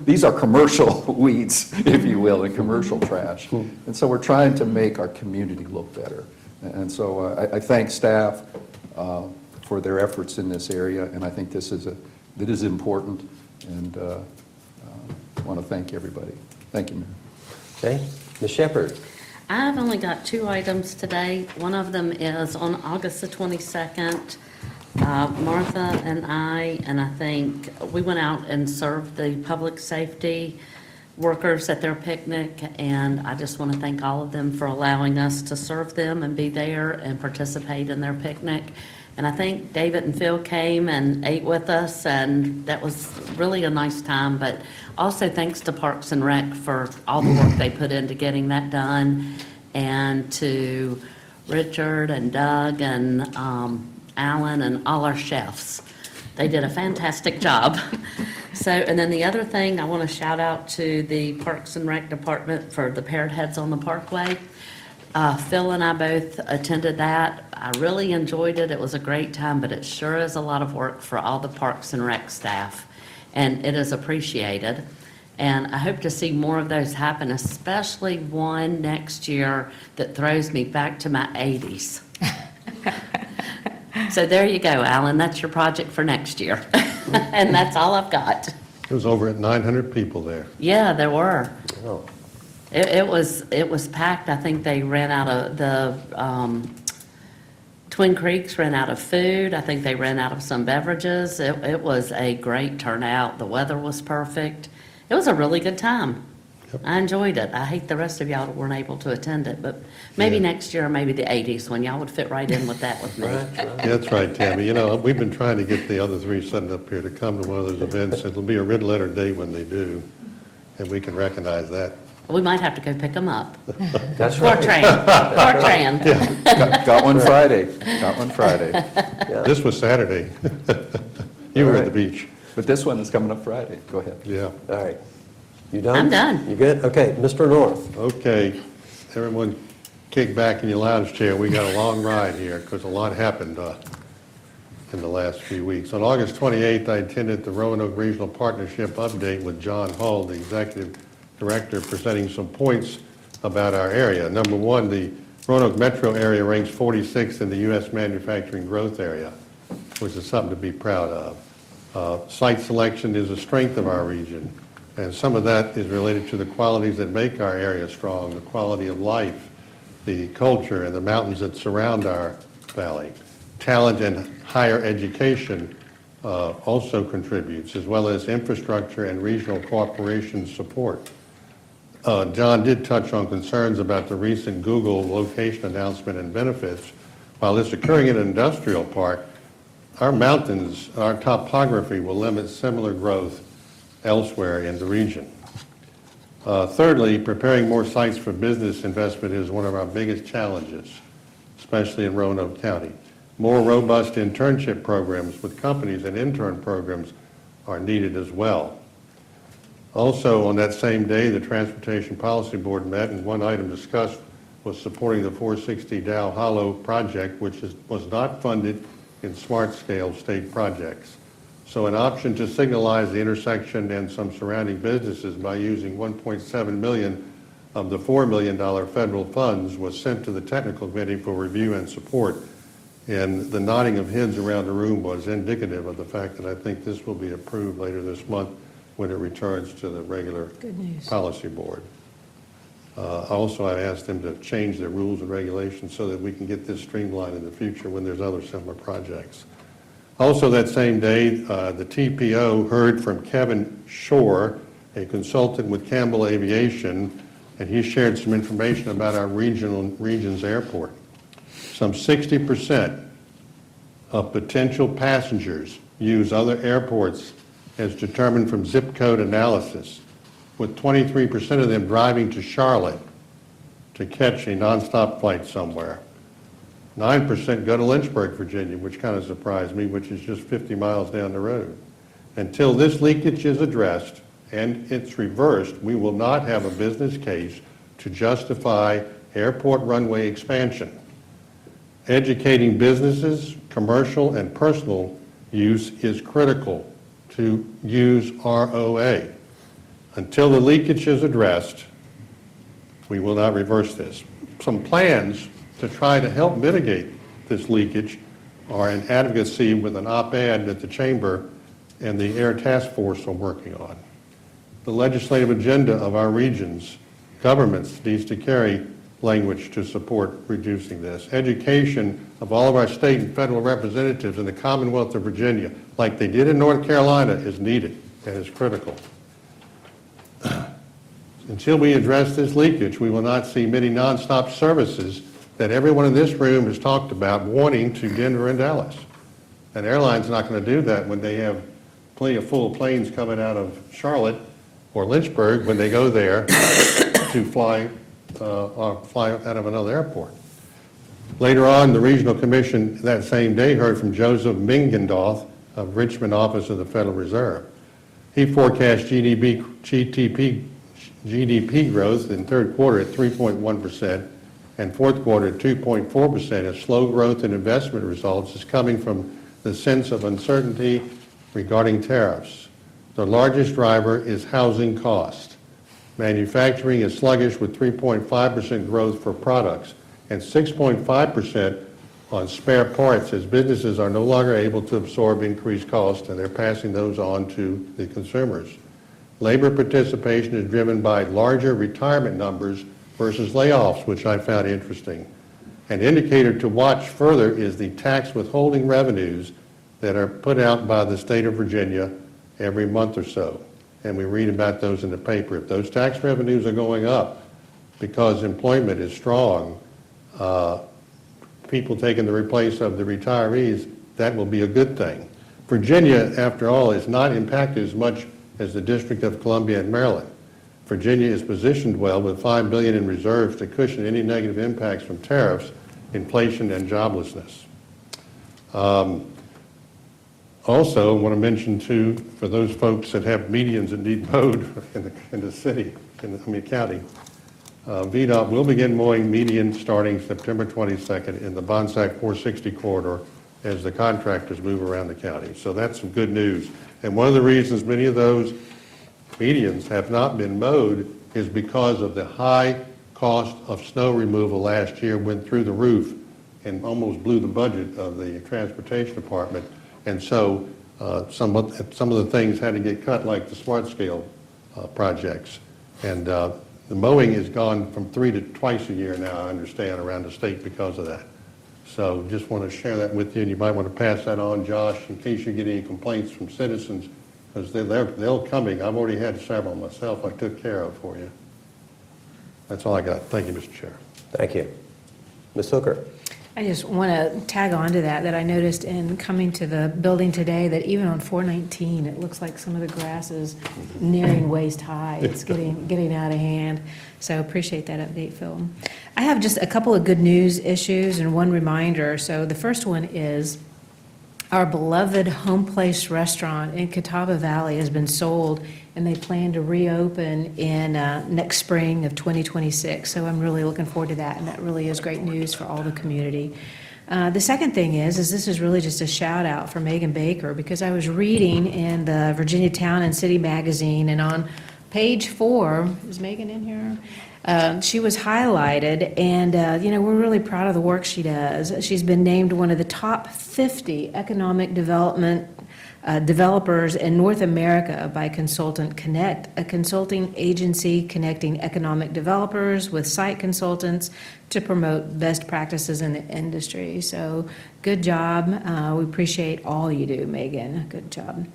these are commercial weeds, if you will, and commercial trash. And so we're trying to make our community look better. And so I thank staff for their efforts in this area, and I think it is important, and I want to thank everybody. Thank you, Mayor. Okay, Ms. Shepherd. I've only got 2 items today. One of them is on August the 22nd. Martha and I think we went out and served the public safety workers at their picnic, and I just want to thank all of them for allowing us to serve them and be there and participate in their picnic. And I think David and Phil came and ate with us, and that was really a nice time. But also thanks to Parks and Rec for all the work they put into getting that done, and to Richard and Doug and Alan and all our chefs. They did a fantastic job. And then the other thing, I want to shout out to the Parks and Rec Department for the Parrot Heads on the Parkway. Phil and I both attended that. I really enjoyed it. It was a great time, but it sure is a lot of work for all the Parks and Rec staff, and it is appreciated. And I hope to see more of those happen, especially one next year that throws me back to my 80s. So there you go, Alan. That's your project for next year. And that's all I've got. It was over at 900 people there. Yeah, there were. Oh. It was packed. I think they ran out of the Twin Creeks ran out of food. I think they ran out of some beverages. It was a great turnout. The weather was perfect. It was a really good time. Yep. I enjoyed it. I hate the rest of y'all that weren't able to attend it, but maybe next year, or maybe the 80s, when y'all would fit right in with that with me. Yeah, that's right, Tammy. You know, we've been trying to get the other 3 sitting up here to come to one of those events. It'll be a red letter day when they do, and we can recognize that. We might have to go pick them up. That's right. Fortran. Yeah, got one Friday. Got one Friday. Yeah. This was Saturday. You were at the beach. But this one is coming up Friday. Go ahead. Yeah. All right. You done? I'm done. You good? Okay, Mr. North. Okay. Everyone kick back in your lounge chair. We got a long ride here because a lot happened in the last few weeks. On August 28th, I attended the Roanoke Regional Partnership update with John Hull, the Executive Director, presenting some points about our area. Number one, the Roanoke metro area ranks 46th in the U.S. manufacturing growth area, which is something to be proud of. Site selection is a strength of our region, and some of that is related to the qualities that make our area strong, the quality of life, the culture, and the mountains that surround our valley. Talent and higher education also contributes, as well as infrastructure and regional cooperation support. John did touch on concerns about the recent Google location announcement and benefits. While it's occurring in an industrial park, our mountains, our topography will limit similar growth elsewhere in the region. Thirdly, preparing more sites for business investment is one of our biggest challenges, especially in Roanoke County. More robust internship programs with companies and intern programs are needed as well. Also, on that same day, the Transportation Policy Board met, and one item discussed was supporting the 460 Dow Hollow project, which was not funded in smart-scale state projects. So an option to signalize the intersection and some surrounding businesses by using $1.7 million of the $4 million federal funds was sent to the technical committee for review and support. And the nodding of heads around the room was indicative of the fact that I think this will be approved later this month when it returns to the regular policy board. Also, I asked them to change their rules and regulations so that we can get this streamlined in the future when there's other similar projects. Also that same day, the TPO heard from Kevin Shore, a consultant with Campbell Aviation, and he shared some information about our region's airport. Some 60% of potential passengers use other airports as determined from zip code analysis, with 23% of them driving to Charlotte to catch a nonstop flight somewhere. 9% go to Lynchburg, Virginia, which kind of surprised me, which is just 50 miles down the road. Until this leakage is addressed and it's reversed, we will not have a business case to justify airport runway expansion. Educating businesses, commercial and personal use is critical to use ROA. Until the leakage is addressed, we will not reverse this. Some plans to try to help mitigate this leakage are in advocacy with an op-ed that the Chamber and the Air Task Force are working on. The legislative agenda of our region's governments needs to carry language to support reducing this. Education of all of our state and federal representatives in the Commonwealth of Virginia, like they did in North Carolina, is needed and is critical. Until we address this leakage, we will not see many nonstop services that everyone in this room has talked about wanting to Denver and Dallas. An airline's not going to do that when they have plenty of full planes coming out of Charlotte or Lynchburg when they go there to fly out of another airport. Later on, the Regional Commission that same day heard from Joseph Mingendoth of Richmond office of the Federal Reserve. He forecast GDP growth in third quarter at 3.1% and fourth quarter at 2.4%, as slow growth in investment results is coming from the sense of uncertainty regarding tariffs. The largest driver is housing cost. Manufacturing is sluggish with 3.5% growth for products and 6.5% on spare parts, as businesses are no longer able to absorb increased costs and they're passing those on to the consumers. Labor participation is driven by larger retirement numbers versus layoffs, which I found interesting. An indicator to watch further is the tax withholding revenues that are put out by the state of Virginia every month or so. And we read about those in the paper. If those tax revenues are going up because employment is strong, people taking the replace of the retirees, that will be a good thing. Virginia, after all, is not impacted as much as the District of Columbia and Maryland. Virginia is positioned well with $5 billion in reserves to cushion any negative impacts from tariffs, inflation, and joblessness. Also, I want to mention too, for those folks that have medians that need mowed in the city, in the county, VDOT will begin mowing medians starting September 22nd in the Bonsack 460 corridor as the contractors move around the county. So that's some good news. And one of the reasons many of those medians have not been mowed is because of the high cost of snow removal last year went through the roof and almost blew the budget of the transportation department. And so some of the things had to get cut, like the smart scale projects. And the mowing has gone from 3 to twice a year now, I understand, around the state because of that. So just want to share that with you, and you might want to pass that on, Josh, in case you get any complaints from citizens, because they're coming. I've already had several myself I took care of for you. That's all I got. Thank you, Mr. Chair. Thank you. Ms. Hooker? I just want to tag on to that I noticed in coming to the building today that even on 419, it looks like some of the grass is nearing waist high. It's getting out of hand. So appreciate that update, Phil. I have just a couple of good news issues and one reminder. So the first one is our beloved Home Place restaurant in Catawba Valley has been sold, and they plan to reopen in next spring of 2026. So I'm really looking forward to that, and that really is great news for all the community. The second thing is this is really just a shout out for Megan Baker, because I was reading in the Virginia Town and City magazine, and on page 4, is Megan in here? She was highlighted, and we're really proud of the work she does. She's been named one of the top 50 economic development developers in North America by Consultant Connect, a consulting agency connecting economic developers with site consultants to promote best practices in the industry. So good job. We appreciate all you do, Megan. Good job.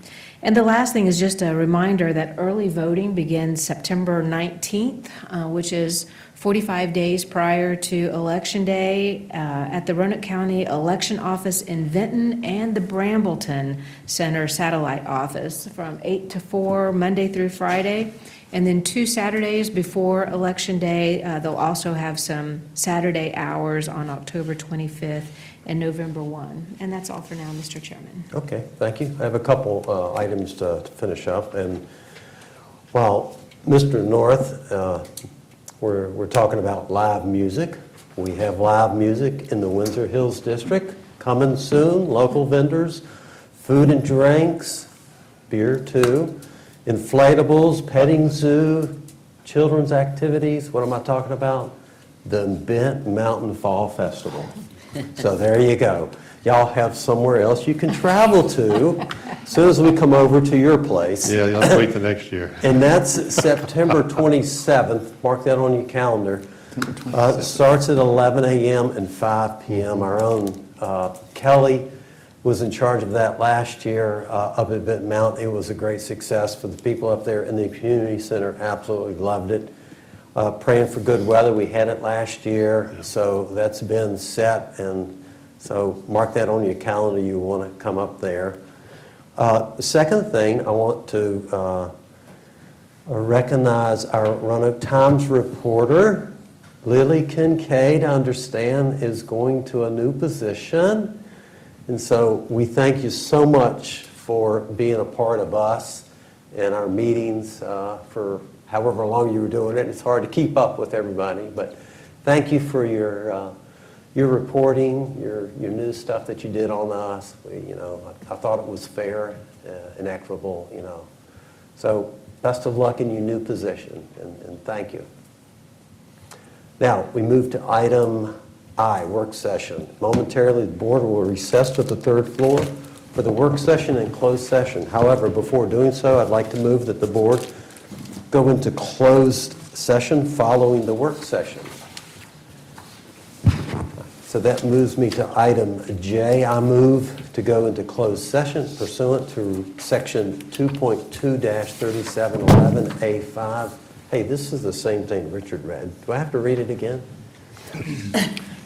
And the last thing is just a reminder that early voting begins September 19th, which is 45 days prior to Election Day, at the Roanoke County Election Office in Vinton and the Brambleton Center Satellite Office from 8 to 4, Monday through Friday. And then 2 Saturdays before Election Day, they'll also have some Saturday hours on October 25th and November 1. And that's all for now, Mr. Chairman. Okay, thank you. I have a couple items to finish up. And while Mr. North, we're talking about live music. We have live music in the Windsor Hills District coming soon. Local vendors, food and drinks, beer too, inflatables, petting zoo, children's activities. What am I talking about? The Bent Mountain Fall Festival. So there you go. Y'all have somewhere else you can travel to as soon as we come over to your place. Yeah, you'll have to wait till next year. And that's September 27th. Mark that on your calendar. It starts at 11 a.m. and 5 p.m. Our own Kelly was in charge of that last year up at Vinton Mountain. It was a great success for the people up there in the community center. Absolutely loved it. Praying for good weather. We had it last year, so that's been set, and so mark that on your calendar. You want to come up there. The second thing, I want to recognize our Roanoke Times reporter, Lily Kincaid, I understand, is going to a new position. And so we thank you so much for being a part of us and our meetings for however long you were doing it. It's hard to keep up with everybody, but thank you for your reporting, your new stuff that you did on us. I thought it was fair and equitable, So best of luck in your new position, and thank you. Now, we move to item I, work session. Momentarily, the board will recess to the third floor for the work session and closed session. However, before doing so, I'd like to move that the board go into closed session following the work session. So that moves me to item J. I move to go into closed session pursuant to section 2.2-3711A5. Hey, this is the same thing Richard read. Do I have to read it again?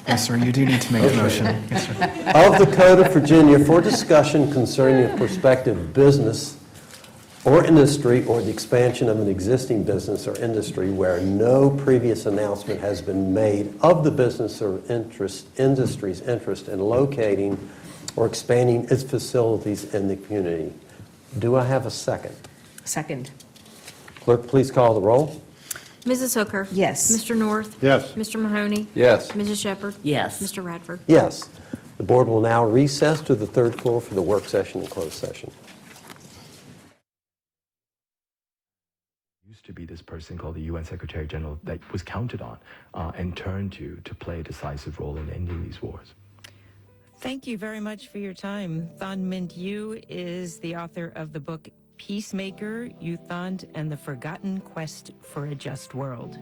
Yes, sir, you do need to make a motion. Yes, sir. Of the Code of Virginia for discussion concerning a prospective business or industry or the expansion of an existing business or industry where no previous announcement has been made of the business or industry's interest in locating or expanding its facilities in the community. Do I have a second? Second. Clerk, please call the roll. Mrs. Hooker? Yes. Mr. North? Yes. Mr. Mahoney? Yes. Mrs. Shepherd? Yes. Mr. Radford? Yes. The board will now recess to the third floor for the work session and closed session. Used to be be this person called the UN Secretary General that was counted on and turned to play a decisive role in ending these wars. Thank you very much for your time. Thanh Minh Yu is the author of the book Peacemaker, U Thant and the Forgotten Quest for a Just World.